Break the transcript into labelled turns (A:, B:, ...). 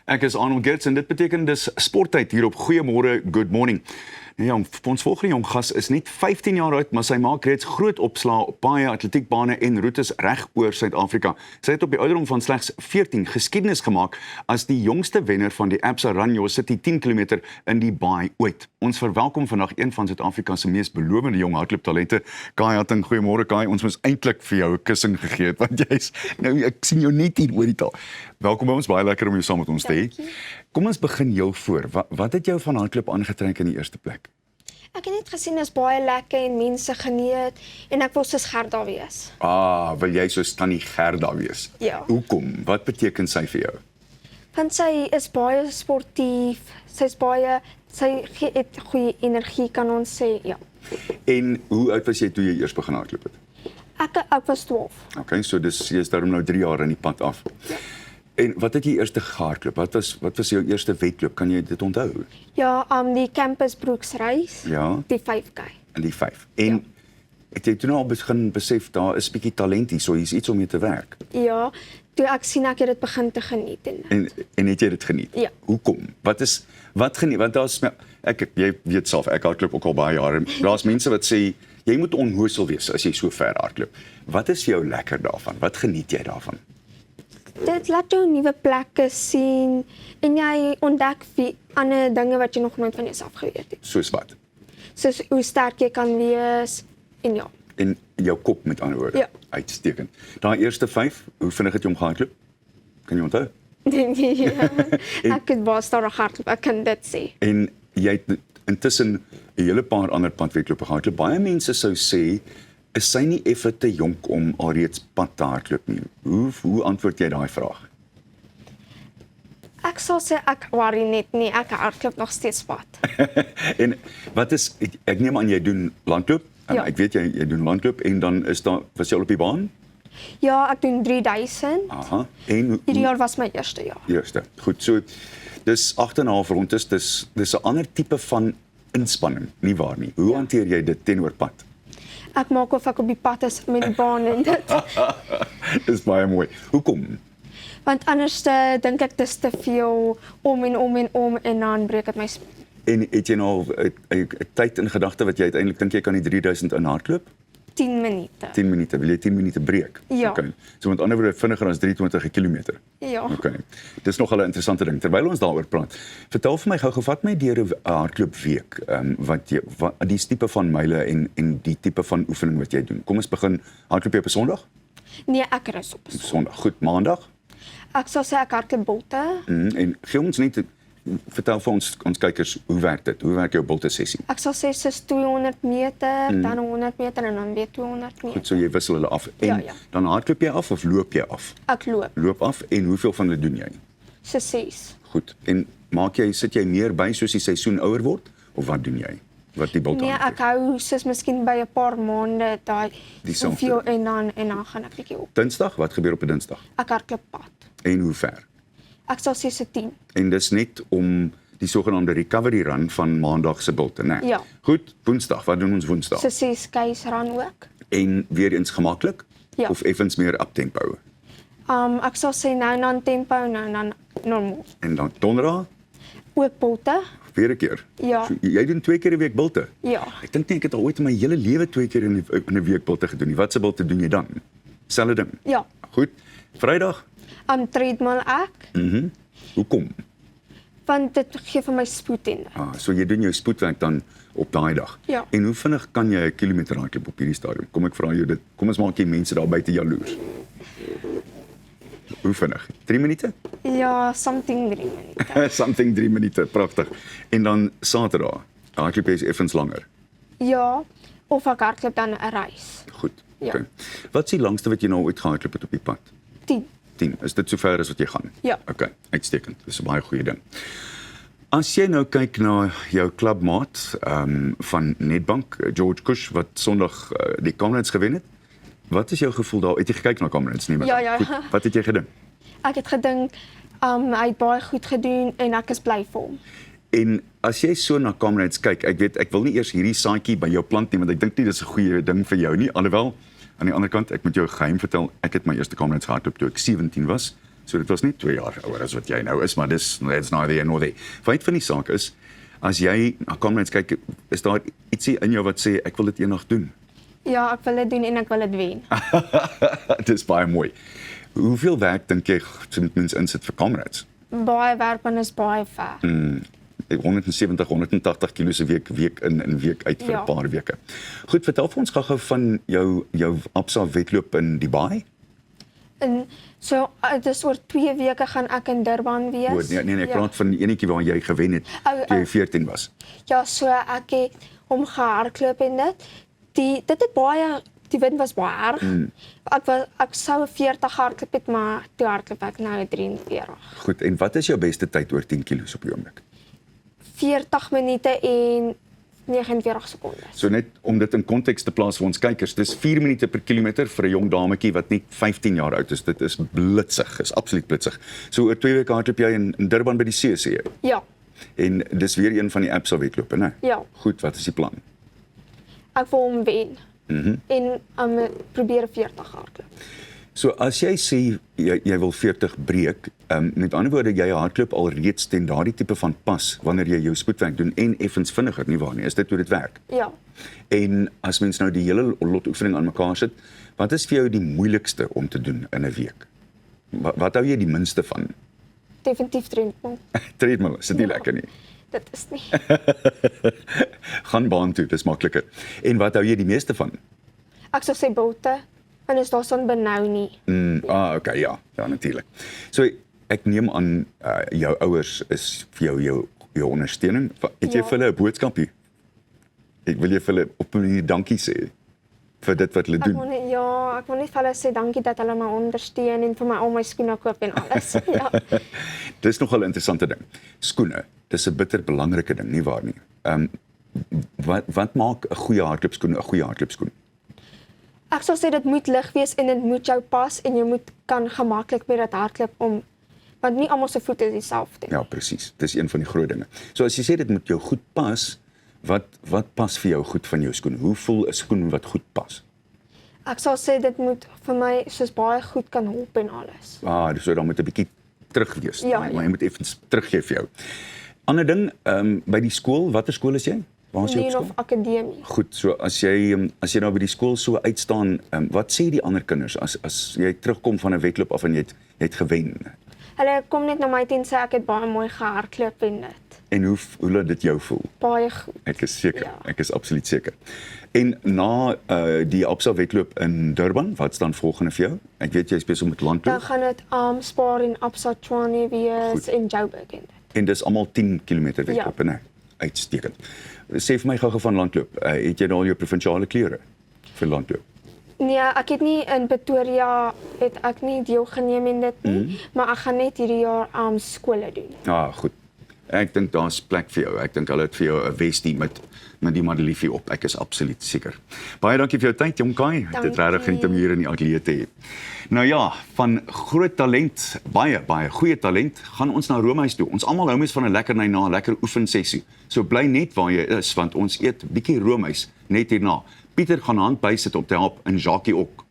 A: Ek is Arnold Gertz en dit beteken dis sporttyd hier op Goeiemôre, Good Morning. Ja, ons volgende jong gas is net 15 jaar oud, maar sy maak reeds groot opslaa op paaie, atletiekbane en roetes reg oor Suid-Afrika. Sy het op die ouderdom van slegs 14 geskiedenis gemaak as die jongste wenner van die Absa Ranyo City 10 km in die baai ooit. Ons verwelkom vandag een van Suid-Afrika se mees belowende jong hardlooptalente, Kai Hattingh. Goeiemôre Kai, ons moes eintlik vir jou 'n kussing gegee het, want jy's nou ek sien jou net hier oor die taal. Welkom by ons, baie lekker om jou saam met ons te hê. Kom ons begin jou voor. Wat het jou van hardloop aangetrek in die eerste plek?
B: Ek het net gesien is baie lekker en mense geniet en ek wil soos Gerda wees.
A: Wil jy soos Tannie Gerda wees?
B: Ja.
A: Hoekom? Wat beteken sy vir jou?
B: Want sy is baie sportief, sy gee het goeie energie, kan ons sê, ja.
A: En hoe oud was jy toe jy eers begin hardloop het?
B: Ek was 12.
A: Okay, so jy is daarom nou 3 jaar in die pad af.
B: Ja.
A: En wat het jy eers gehardloop? Wat was jou eerste wedloop? Kan jy dit onthou?
B: Ja, die Campus Broeksreis,
A: Ja.
B: die 5K.
A: In die 5. En het jy toen al begin besef, daar is 'n bietjie talent hier, so hier's iets om mee te werk?
B: Ja, toe ek sien ek het dit begin te geniet.
A: En het jy dit geniet?
B: Ja.
A: Hoekom? Wat geniet? Want jy weet self, ek hardloop ook al baie jare. Daar's mense wat sê, jy moet onnoosel wees as jy so ver hardloop. Wat is jou lekker daarvan? Wat geniet jy daarvan?
B: Dit laat jou nuwe plekke sien en jy ontdek ander dinge wat jy nog nooit van jouself geweet het.
A: Soos wat?
B: Soos hoe sterk jy kan wees en ja.
A: En jou kop met ander woorde.
B: Ja.
A: Uitstekend. Daai eerste 5, hoe vinnig het jy hom gehardloop? Kan jy onthou?
B: Ja, ek het baie stadig hardloop, ek kan dit sê.
A: En jy het intussen 'n hele paar ander padwedlope gehardloop. Baie mense sou sê, is sy nie effe te jonk om alreeds pad te hardloop nie? Hoe antwoord jy daai vraag?
B: Ek sal sê ek worry net nie, ek hardloop nog steeds pad.
A: En ek neem aan jy doen landloop.
B: Ja.
A: Ek weet jy doen landloop en dan was jy al op die baan?
B: Ja, ek doen 3000.
A: Aha. En
B: Hierdie jaar was my eerste jaar.
A: Eerste. Goed, so dis 8,5 rondes, dis 'n ander tipe van inspanning, nie waar nie? Hoe hanteer jy dit teenoor pad?
B: Ek maak of ek op die pad is met die baan en dit.
A: Dis baie mooi. Hoekom?
B: Want anders dink ek dis te veel om en dan breek dit my
A: En het jy nou 'n tyd in gedagte wat jy uiteindelik dink jy kan die 3000 in hardloop?
B: 10 minute.
A: 10 minute. Wil jy 10 minute breek?
B: Ja.
A: Okay. So met ander woorde vinniger as 23 km.
B: Ja.
A: Okay. Dis nog 'n interessante ding. Terwyl ons daaroor praat, vertel vir my gou gevat my deur 'n hardloopweek, wat die tipe van myle en die tipe van oefening wat jy doen. Kom ons begin, hardloop jy op 'n Sondag?
B: Nee, ek rus op.
A: Sondag. Goed, Maandag?
B: Ek sal sê ek hardloop bolte.
A: En gee ons net vertel vir ons kykers, hoe werk dit? Hoe werk jou bolte sessie?
B: Ek sal sê soos 200 meter, dan 100 meter en dan weer 200 meter.
A: Goed, so jy wissel hulle af. En
B: Ja.
A: dan hardloop jy af of loop jy af?
B: Ek loop.
A: Loop af en hoeveel van hulle doen jy?
B: So 6.
A: Goed. En sit jy meer by soos die seisoen ouer word of wat doen jy? Wat die bolte
B: Nee, ek hou soos miskien by 'n paar maande daai
A: Dieselfde.
B: hoeveel en dan gaan ek bietjie op.
A: Dinsdag, wat gebeur op 'n Dinsdag?
B: Ek hardloop pad.
A: En hoe ver?
B: Ek sal sê so 10.
A: En dis net om die sogenaamde recovery run van Maandag se bolte, né?
B: Ja.
A: Goed, Woensdag, wat doen ons Woensdag?
B: So 6 keisran ook.
A: En weer eens gemaklik?
B: Ja.
A: Of effens meer uptempo?
B: Ek sal sê nou dan tempo, nou dan normaal.
A: En dan Donderdag,
B: Ook bolte.
A: weer 'n keer.
B: Ja.
A: So, jy doen 2 keer 'n week bolte?
B: Ja.
A: Ek dink nie ek het al ooit in my hele lewe 2 keer in 'n week bolte gedoen nie. Wat se bolte doen jy dan? Selfde ding.
B: Ja.
A: Goed. Vrydag?
B: Treadmill ek,
A: Hoekom?
B: want dit gee vir my spoed in.
A: So jy doen jou spoedwerk dan op daai dag.
B: Ja.
A: En hoe vinnig kan jy 'n kilometer hardloop op hierdie stadium? Kom ek vra jou dit. Kom ons maak jy mense daar buite jaloers. Hoe vinnig? 3 minute?
B: Ja, something 3 minute.
A: Something 3 minute, pragtig. En dan Saterdag. Hardloop jy effens langer.
B: Ja, of ek hardloop dan 'n reis.
A: Goed.
B: Ja.
A: Okay. Wat is die langste wat jy nou ooit gehardloop het op die pad?
B: 10.
A: 10. Is dit sover as wat jy gaan?
B: Ja.
A: Okay, uitstekend. Dis 'n baie goeie ding. As jy nou kyk na jou klubmaat van Nedbank, George Kush, wat Sondag die Comrades gewen het, wat is jou gevoel daar? Het jy gekyk na Comrades nie?
B: Ja.
A: Goed, wat het jy gedink?
B: Ek het gedink hy het baie goed gedoen en ek is bly vir hom.
A: En as jy so na Comrades kyk, ek wil nie eers hierdie saadjie by jou plant nie, want ek dink nie dis 'n goeie ding vir jou nie, alhoewel aan die ander kant, ek moet jou 'n geheim vertel, ek het my eerste Comrades gehardloop toe ek 17 was. So dit was net 2 jaar ouer as wat jy nou is, maar that's neither here nor there. Feit van die saak is, as jy, kom mens kyk, is daar ietsie in jou wat sê, ek wil dit eendag doen?
B: Ja, ek wil dit doen en ek wil dit wen.
A: Dis baie mooi. Hoeveel werk dink jy moet mens insit vir Comrades?
B: Baie werk, want is baie ver.
A: 170, 180 kilos 'n week in en week uit vir 'n
B: Ja.
A: paar weke. Goed, vertel vir ons gou-gou van jou Absa wedloop in Dubai.
B: En so, dus oor 2 weke gaan ek in Durban wees.
A: Nee, ek
B: Ja.
A: praat van die enetjie waar jy gewen het toe jy 14 was.
B: Ja, so ek het hom gehardloop en dit het baie, die wind was baie erg. Ek sou 40 hardloop het, maar toe hardloop ek nou 43.
A: Goed, en wat is jou beste tyd oor 10 kilos op die oomblik?
B: 40 minute en 49 sekondes.
A: So net om dit in konteks te plaas vir ons kykers, dis 4 minute per kilometer vir 'n jong dametjie wat net 15 jaar oud is. Dit is blitsig, is absoluut blitsig. So oor 2 weke hardloop jy in Durban by die see, sê jy.
B: Ja,
A: En dis weer een van die Absa wedlope, né?
B: Ja.
A: Goed, wat is die plan?
B: ek wil hom wen. En probeer 40 hardloop.
A: So as jy sê jy wil 40 breek, met ander woorde jy hardloop al reeds ten daardie tipe van pas wanneer jy jou spoedwerk doen en effens vinniger, nie waar nie? Is dit hoe dit werk?
B: Ja,
A: En as mens nou die hele lot oefening aan mekaar sit, wat is vir jou die moeilikste om te doen in 'n week? Wat hou jy die minste van?
B: definitief treadmill.
A: Treadmill, is dit nie lekker nie?
B: Dit is nie.
A: Gaan baan toe, dis makliker. En wat hou jy die meeste van?
B: Ek sou sê botte, en is daar son benou nie.
A: Okay, ja, natuurlik. So ek neem aan jou ouers is vir jou ondersteuning. Het jy
B: Ja.
A: vir hulle 'n boodskapie? Ek wil jy vir hulle op 'n manier dankie sê vir dit wat hulle
B: Ek
A: doen.
B: wil net vir hulle sê dankie dat hulle my ondersteun en vir my al my skoene koop en alles. Ja.
A: Dis nogal 'n interessante ding. Skoene, dis 'n bitter belangrike ding, nie waar nie? Wat maak 'n goeie hardloopskoen 'n goeie hardloopskoen?
B: Ek sal sê dit moet lig wees en dit moet jou pas en jy moet kan gemaklik met dit hardloop want nie almal se voete is dieselfde.
A: Ja, presies. Dis een van die groot dinge. So as jy sê dit moet jou goed pas, wat pas vir jou goed van jou skoen? Hoe voel 'n skoen wat goed pas?
B: Ek sal sê dit moet vir my soos baie goed kan hop en alles.
A: So dan moet 'n bietjie terug wees.
B: Ja,
A: maar
B: ja.
A: jy moet effens teruggee vir jou. Ander ding, by die skool, watter skool is jy? Waar is jy op
B: Neunhof
A: skool?
B: Akademie.
A: Goed, so as jy nou by die skool so uitstaan, wat sê die ander kinders as jy terugkom van 'n wedloop af en jy het gewen?
B: Hulle kom net na my toe en sê ek het baie mooi gehardloop en dit.
A: En hoe laat dit jou voel?
B: Baie goed.
A: Ek is seker,
B: Ja.
A: ek is absoluut seker. En na die Absa wedloop in Durban, wat staan volgende vir jou? Ek weet jy is besig met
B: Dan
A: landloop
B: gaan dit Spar en Absa Tshwane wees
A: Goed.
B: en Joburg en dit.
A: en dis almal 10 km wedloop, né? Uitstekend. Sê vir my gou-gou van landloop. Het jy nou al jou provinsiale kleure vir landloop?
B: Nee, ek het nie in Pretoria het ek nie deelgeneem in dit nie, maar ek gaan net hierdie jaar skole doen.
A: Goed. Ek dink daar's plek vir jou. Ek dink hulle het vir jou 'n vestie met die madeliefie op. Ek is absoluut seker. Baie dankie vir jou tyd, Jong Kai. Dit het regtig geniet om hier in die ateljee te hê. Nou ja, van groot talent, baie goeie talent, gaan ons na Roomhuis toe. Ons almal hou mens van 'n lekkerny na 'n lekker oefensessie. So bly net waar jy is want ons eet bietjie Roomhuis net hierna. Pieter gaan hand bysit om te help en Jackie ook.